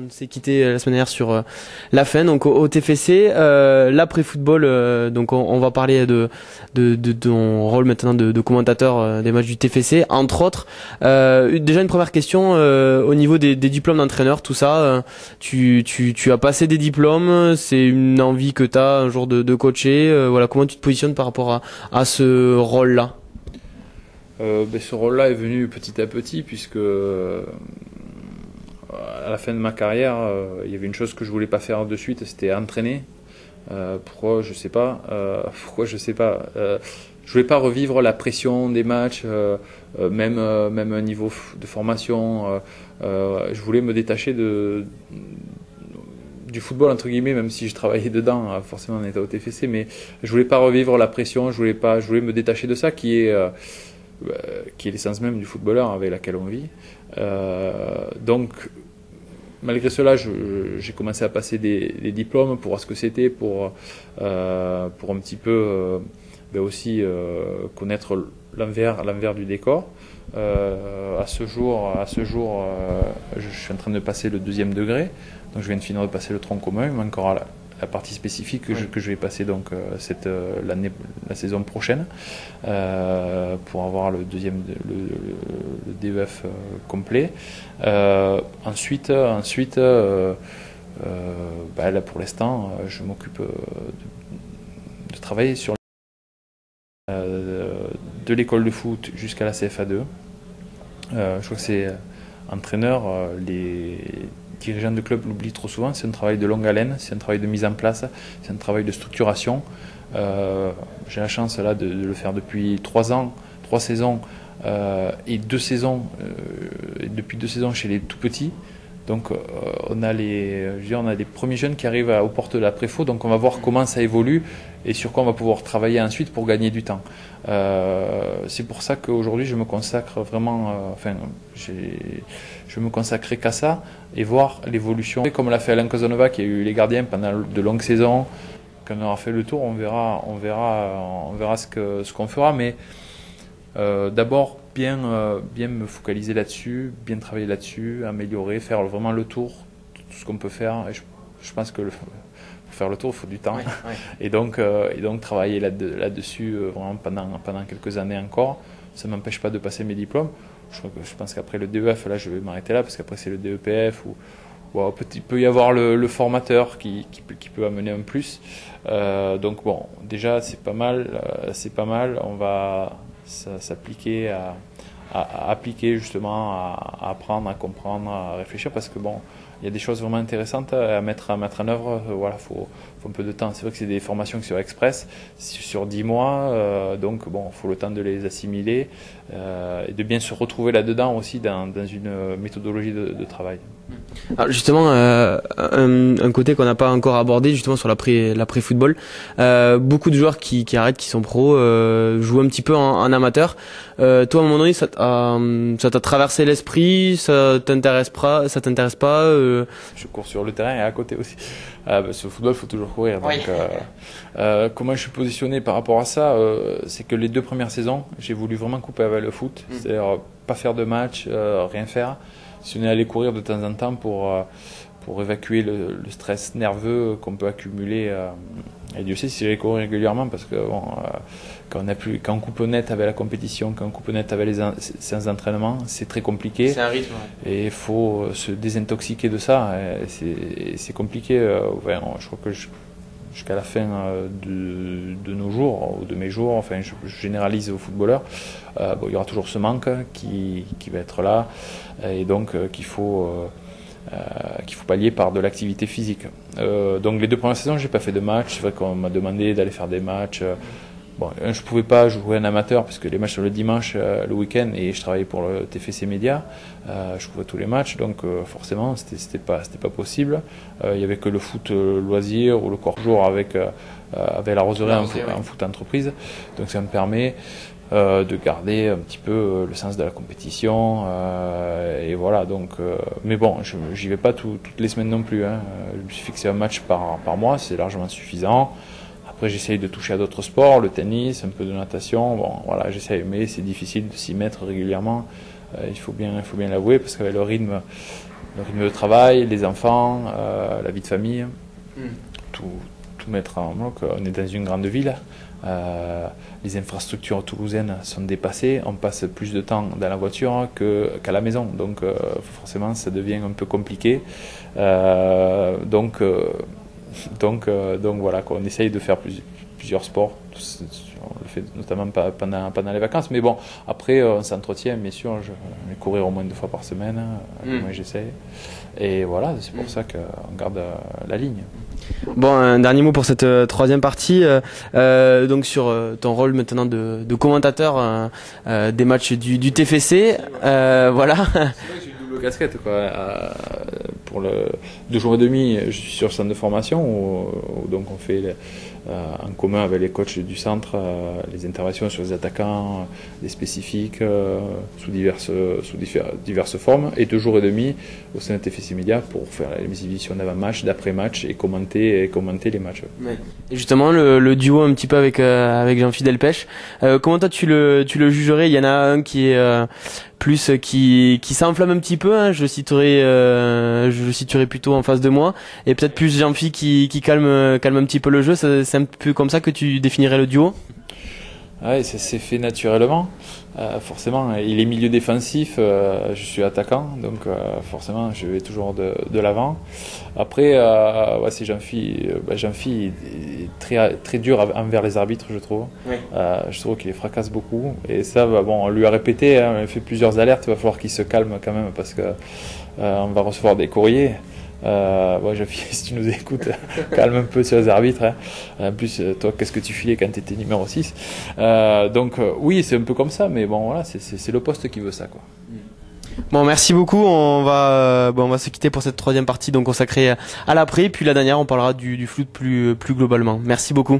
On s'est quitté la semaine dernière sur la fin, donc au TFC, l'après-football, donc on va parler de ton rôle maintenant de commentateur des matchs du TFC, entre autres. Déjà une première question, au niveau des diplômes d'entraîneur, tout ça, tu as passé des diplômes, c'est une envie que tu as un jour de coacher, voilà, comment tu te positionnes par rapport à ce rôle-là? Ce rôle-là est venu petit à petit puisque à la fin de ma carrière, il y avait une chose que je voulais pas faire de suite, c'était entraîner. Pourquoi je sais pas. Je voulais pas revivre la pression des matchs, même un niveau de formation. Je voulais me détacher du football entre guillemets, même si je travaillais dedans, forcément on était au TFC, mais je voulais pas revivre la pression. Je voulais me détacher de ça qui est l'essence même du footballeur avec laquelle on vit. Donc, malgré cela, j'ai commencé à passer des diplômes pour voir ce que c'était, pour un petit peu aussi connaître l'envers du décor. À ce jour, je suis en train de passer le 2e degré, donc je viens de finir de passer le tronc commun, mais encore la partie spécifique que je vais passer donc la saison prochaine pour avoir le DEF complet. Ensuite, là pour l'instant, je m'occupe de travailler sur de l'école de foot jusqu'à la CFA2. Je crois que c'est entraîneur, les dirigeants de club l'oublient trop souvent, c'est un travail de longue haleine, c'est un travail de mise en place, c'est un travail de structuration. J'ai la chance là de le faire depuis 3 ans, 3 saisons et 2 saisons, depuis 2 saisons chez les tout petits. Donc on a les premiers jeunes qui arrivent aux portes de la préfo, donc on va voir comment ça évolue et sur quoi on va pouvoir travailler ensuite pour gagner du temps. C'est pour ça qu'aujourd'hui je me consacre vraiment, je me consacrerai qu'à ça et voir l'évolution. Comme l'a fait Alain Casanova qui a eu les gardiens pendant de longues saisons, quand on aura fait le tour, on verra ce qu'on fera, mais d'abord bien me focaliser là-dessus, bien travailler là-dessus, améliorer, faire vraiment le tour de tout ce qu'on peut faire. Et je pense que pour faire le tour, il faut du temps. Ouais. Et donc travailler là-dessus vraiment pendant quelques années encore. Ça ne m'empêche pas de passer mes diplômes. Je pense qu'après le DEF, là, je vais m'arrêter là, parce qu'après c'est le DEPF où il peut y avoir le formateur qui peut amener un plus. Donc bon, déjà c'est pas mal. On va s'appliquer à appliquer justement, à apprendre, à comprendre, à réfléchir, parce que bon, il y a des choses vraiment intéressantes à mettre en œuvre. Voilà, faut un peu de temps. C'est vrai que c'est des formations qui sont express sur 10 mois, donc bon, faut le temps de les assimiler et de bien se retrouver là-dedans aussi dans une méthodologie de travail. Alors justement, un côté qu'on n'a pas encore abordé justement sur l'après-football, beaucoup de joueurs qui arrêtent, qui sont pros, jouent un petit peu en amateur. Toi, à un moment donné, ça t'a traversé l'esprit, ça t'intéresse pas? Je cours sur le terrain et à côté aussi. Parce que le football, il faut toujours courir. Donc, oui. Comment je suis positionné par rapport à ça, c'est que les 2 premières saisons, j'ai voulu vraiment couper avec le foot, c'est-à-dire pas faire de match, rien faire. Si on est allé courir de temps en temps pour évacuer le stress nerveux qu'on peut accumuler. Et Dieu sait si j'allais courir régulièrement, parce que bon, quand on coupe net avec la compétition, quand on coupe net avec les séances d'entraînement, c'est très compliqué. C'est un rythme. Ouais. Et il faut se désintoxiquer de ça. C'est compliqué. Je crois que jusqu'à la fin de nos jours, ou de mes jours, enfin je généralise aux footballeurs, il y aura toujours ce manque qui va être là, et donc qu'il faut pallier par de l'activité physique. Donc les 2 premières saisons, j'ai pas fait de match. C'est vrai qu'on m'a demandé d'aller faire des matchs. Bon, je pouvais pas jouer en amateur parce que les matchs sont le dimanche, le week-end, et je travaillais pour le TFC Média. Je couvrais tous les matchs, donc forcément c'était pas possible. Il y avait que le foot loisir ou le corps jour avec la roseraie en foot entreprise. Donc ça me permet de garder un petit peu le sens de la compétition, et voilà. Donc mais bon, j'y vais pas toutes les semaines non plus, hein. Je me suis fixé un match par mois, c'est largement suffisant. Après, j'essaye de toucher à d'autres sports, le tennis, un peu de natation. Bon, voilà, j'essaye, mais c'est difficile de s'y mettre régulièrement. Il faut bien l'avouer, parce qu'avec le rythme le rythme de travail, les enfants, la vie de famille, tout mettre en bloc. On est dans une grande ville. Les infrastructures toulousaines sont dépassées, on passe plus de temps dans la voiture qu'à la maison, donc forcément ça devient un peu compliqué. Donc voilà, on essaye de faire plusieurs sports, on le fait notamment pendant les vacances, mais bon, après on s'entretient, bien sûr, je vais courir au moins 2 fois par semaine, moi j'essaie, et voilà, c'est pour ça qu'on garde la ligne. Bon, un dernier mot pour cette troisième partie, donc sur ton rôle maintenant de commentateur des matchs du TFC, voilà. C'est vrai que j'ai une double casquette, quoi. Pour 2 jours et demi, je suis sur le centre de formation où donc on fait en commun avec les coachs du centre les interventions sur les attaquants, les spécifiques sous diverses formes, et 2 jours et demi au sein de TFC Media pour faire les émissions d'avant-match, d'après-match et commenter les matchs. Ouais. Et justement le duo un petit peu avec Jean-Philippe Delpech, comment toi tu le jugerais? Il y en a un qui est plus qui s'enflamme un petit peu, hein, je le situerai plutôt en face de moi, et peut-être plus Jean-Philippe qui calme un petit peu le jeu. C'est un peu comme ça que tu définirais le duo? Ouais, ça s'est fait naturellement. Forcément, il est milieu défensif, je suis attaquant, donc forcément je vais toujours de l'avant. Après, c'est Jean-Philippe est très dur envers les arbitres, je trouve. Oui. Je trouve qu'il les fracasse beaucoup, et ça, on lui a répété, hein, on a fait plusieurs alertes, il va falloir qu'il se calme quand même, parce que on va recevoir des courriers. Jean-Philippe, si tu nous écoutes, calme un peu sur les arbitres, hein. En plus, toi, qu'est-ce que tu filais quand tu étais numéro 6? Oui, c'est un peu comme ça, mais bon, voilà, c'est le poste qui veut ça, quoi. Bon, merci beaucoup. On va se quitter pour cette troisième partie donc consacrée à l'après, puis la dernière on parlera du foot plus globalement. Merci beaucoup.